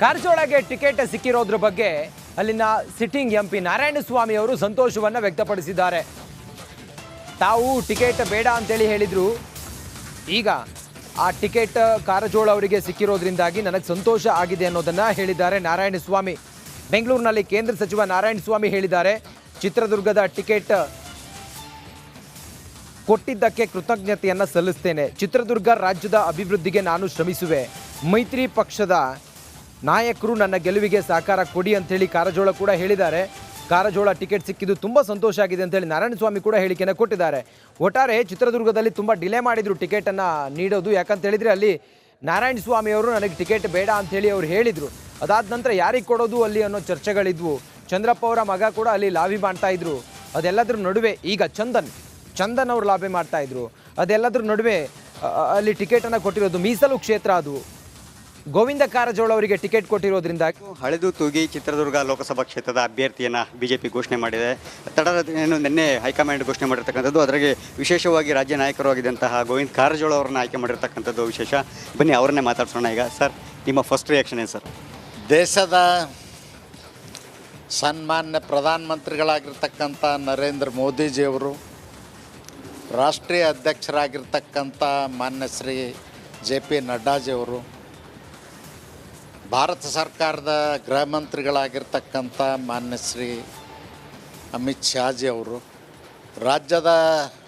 ಕಾರಜೋಳಗೆ ticket ಸಿಕ್ಕಿರೋದ್ರ ಬಗ್ಗೆ ಅಲ್ಲಿನ sitting MP Narayanaswamy ಅವರು ಸಂತೋಷವನ್ನು ವ್ಯಕ್ತಪಡಿಸಿದ್ದಾರೆ. ತಾವು ಟಿಕೆಟ್ ಬೇಡ ಅಂತೇಳಿ ಹೇಳಿದ್ರು. ಈಗ ಆ ಟಿಕೆಟ್ ಕಾರಜೋಳ ಅವರಿಗೆ ಸಿಕ್ಕಿರೋದ್ರಿಂದಾಗಿ ನನಗೆ ಸಂತೋಷ ಆಗಿದೆ ಅನ್ನೋದನ್ನ ಹೇಳಿದ್ದಾರೆ ನಾರಾಯಣಸ್ವಾಮಿ. ಬೆಂಗಳೂರಿನಲ್ಲಿ ಕೇಂದ್ರ ಸಚಿವ ನಾರಾಯಣಸ್ವಾಮಿ ಹೇಳಿದ್ದಾರೆ, ಚಿತ್ರದುರ್ಗದ ಟಿಕೆಟ್ ಕೊಟ್ಟಿದ್ದಕ್ಕೆ ಕೃತಜ್ಞತೆಯನ್ನು ಸಲ್ಲಿಸ್ತೇನೆ. ಚಿತ್ರದುರ್ಗ ರಾಜ್ಯದ ಅಭಿವೃದ್ಧಿಗೆ ನಾನು ಶ್ರಮಿಸುವೆ. ಮೈತ್ರಿ ಪಕ್ಷದ ನಾಯಕರು ನನ್ನ ಗೆಲುವಿಗೆ ಸಹಕಾರ ಕೊಡಿ ಅಂತೇಳಿ ಕಾರಜೋಳ ಕೂಡ ಹೇಳಿದ್ದಾರೆ. ಕಾರಜೋಳ ಟಿಕೆಟ್ ಸಿಕ್ಕಿದ್ದು ತುಂಬ ಸಂತೋಷ ಆಗಿದೆ ಅಂತೇಳಿ ನಾರಾಯಣಸ್ವಾಮಿ ಕೂಡ ಹೇಳಿಕೆಯನ್ನು ಕೊಟ್ಟಿದ್ದಾರೆ. ಒಟ್ಟಾರೆ ಚಿತ್ರದುರ್ಗದಲ್ಲಿ ತುಂಬ ಡಿಲೇ ಮಾಡಿದರು ಟಿಕೆಟನ್ನು ನೀಡೋದು. ಯಾಕಂತ ಹೇಳಿದರೆ ಅಲ್ಲಿ ನಾರಾಯಣಸ್ವಾಮಿ ಅವರು ನನಗೆ ಟಿಕೆಟ್ ಬೇಡ ಅಂಥೇಳಿ ಅವ್ರು ಹೇಳಿದರು. ಅದಾದ ನಂತರ ಯಾರಿಗೆ ಕೊಡೋದು ಅಲ್ಲಿ ಅನ್ನೋ ಚರ್ಚೆಗಳಿದ್ವು. ಚಂದ್ರಪ್ಪ ಅವರ ಮಗ ಕೂಡ ಅಲ್ಲಿ ಲಾಬಿ ಮಾಡ್ತಾಯಿದ್ರು. ಅದೆಲ್ಲದ್ರ ನಡುವೆ ಈಗ ಚಂದನ್ ಅವರು ಲಾಬಿ ಮಾಡ್ತಾಯಿದ್ರು. ಅದೆಲ್ಲದ್ರ ನಡುವೆ ಅಲ್ಲಿ ಟಿಕೆಟನ್ನು ಕೊಟ್ಟಿರೋದು ಮೀಸಲು ಕ್ಷೇತ್ರ. ಅದು ಗೋವಿಂದ ಕಾರಜೋಳ ಅವರಿಗೆ ಟಿಕೆಟ್ ಕೊಟ್ಟಿರೋದ್ರಿಂದ ಹಳೆದು ತೂಗಿ ಚಿತ್ರದುರ್ಗ ಲೋಕಸಭಾ ಕ್ಷೇತ್ರದ ಅಭ್ಯರ್ಥಿಯನ್ನು ಬಿಜೆಪಿ ಘೋಷಣೆ ಮಾಡಿದೆ. ಏನು ನಿನ್ನೆ ಹೈಕಮಾಂಡ್ ಘೋಷಣೆ ಮಾಡಿರ್ತಕ್ಕಂಥದ್ದು. ಅದರಾಗೆ ವಿಶೇಷವಾಗಿ ರಾಜ್ಯ ನಾಯಕರು ಆಗಿದ್ದಂತಹ ಗೋವಿಂದ ಕಾರಜೋಳ ಅವರನ್ನ ಆಯ್ಕೆ ಮಾಡಿರ್ತಕ್ಕಂಥದ್ದು ವಿಶೇಷ. ಬನ್ನಿ ಅವರನ್ನೇ ಮಾತಾಡ್ಸೋಣ. ಈಗ ಸರ್, ನಿಮ್ಮ ಫಸ್ಟ್ ರಿಯಾಕ್ಷನ್ ಏನು ಸರ್? ದೇಶದ ಸನ್ಮಾನ್ಯ ಪ್ರಧಾನಮಂತ್ರಿಗಳಾಗಿರ್ತಕ್ಕಂಥ ನರೇಂದ್ರ ಮೋದಿಜಿಯವರು, ರಾಷ್ಟ್ರೀಯ ಅಧ್ಯಕ್ಷರಾಗಿರ್ತಕ್ಕಂಥ ಮಾನ್ಯ ಶ್ರೀ JP ನಡ್ಡಾಜಿಯವರು, ಭಾರತ ಸರ್ಕಾರದ ಗೃಹ ಮಂತ್ರಿಗಳಾಗಿರ್ತಕ್ಕಂಥ ಮಾನ್ಯ ಶ್ರೀ ಅಮಿತ್ ಶಾಜಿ ಅವರು, ರಾಜ್ಯದ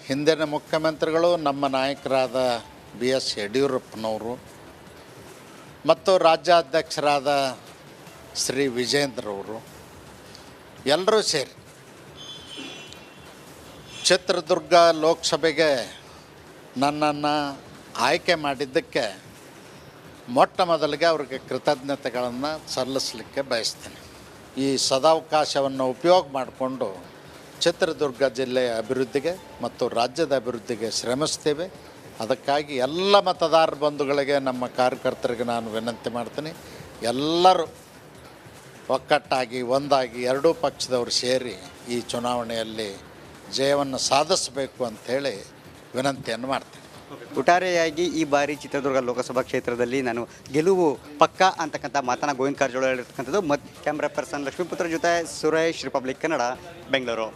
ಹಿಂದಿನ ಮುಖ್ಯಮಂತ್ರಿಗಳು ನಮ್ಮ ನಾಯಕರಾದ BS ಯಡಿಯೂರಪ್ಪನವರು ಮತ್ತು ರಾಜ್ಯಾಧ್ಯಕ್ಷರಾದ ಶ್ರೀ ವಿಜೇಂದ್ರವರು ಎಲ್ಲರೂ ಸೇರಿ ಚಿತ್ರದುರ್ಗ ಲೋಕಸಭೆಗೆ ನನ್ನನ್ನು ಆಯ್ಕೆ ಮಾಡಿದ್ದಕ್ಕೆ ಮೊಟ್ಟ ಮೊದಲಿಗೆ ಅವ್ರಿಗೆ ಕೃತಜ್ಞತೆಗಳನ್ನು ಸಲ್ಲಿಸಲಿಕ್ಕೆ ಬಯಸ್ತೇನೆ. ಈ ಸದಾವಕಾಶವನ್ನು ಉಪಯೋಗ ಮಾಡಿಕೊಂಡು ಚಿತ್ರದುರ್ಗ ಜಿಲ್ಲೆಯ ಅಭಿವೃದ್ಧಿಗೆ ಮತ್ತು ರಾಜ್ಯದ ಅಭಿವೃದ್ಧಿಗೆ ಶ್ರಮಿಸ್ತೇವೆ. ಅದಕ್ಕಾಗಿ ಎಲ್ಲ ಮತದಾರ ಬಂಧುಗಳಿಗೆ, ನಮ್ಮ ಕಾರ್ಯಕರ್ತರಿಗೆ ನಾನು ವಿನಂತಿ ಮಾಡ್ತೀನಿ, ಎಲ್ಲರೂ ಒಕ್ಕಟ್ಟಾಗಿ ಒಂದಾಗಿ ಎರಡೂ ಪಕ್ಷದವರು ಸೇರಿ ಈ ಚುನಾವಣೆಯಲ್ಲಿ ಜಯವನ್ನು ಸಾಧಿಸಬೇಕು ಅಂಥೇಳಿ ವಿನಂತಿಯನ್ನು ಮಾಡ್ತೀನಿ. ಒಟ್ಟಾರೆಯಾಗಿ ಈ ಬಾರಿ ಚಿತ್ರದುರ್ಗ ಲೋಕಸಭಾ ಕ್ಷೇತ್ರದಲ್ಲಿ ನಾನು ಗೆಲುವು ಪಕ್ಕಾ ಅಂತಕ್ಕಂಥ ಮಾತನ್ನ ಗೋವಿಂದ ಕಾರಜೋಳ ಹೇಳಿರ್ತಕ್ಕಂಥದ್ದು. ಮತ್ತು ಕ್ಯಾಮ್ರಾ ಪರ್ಸನ್ ಲಕ್ಷ್ಮೀಪುತ್ರ ಜೊತೆ ಸುರೇಶ್, ರಿಪಬ್ಲಿಕ್ ಕನ್ನಡ, ಬೆಂಗಳೂರು.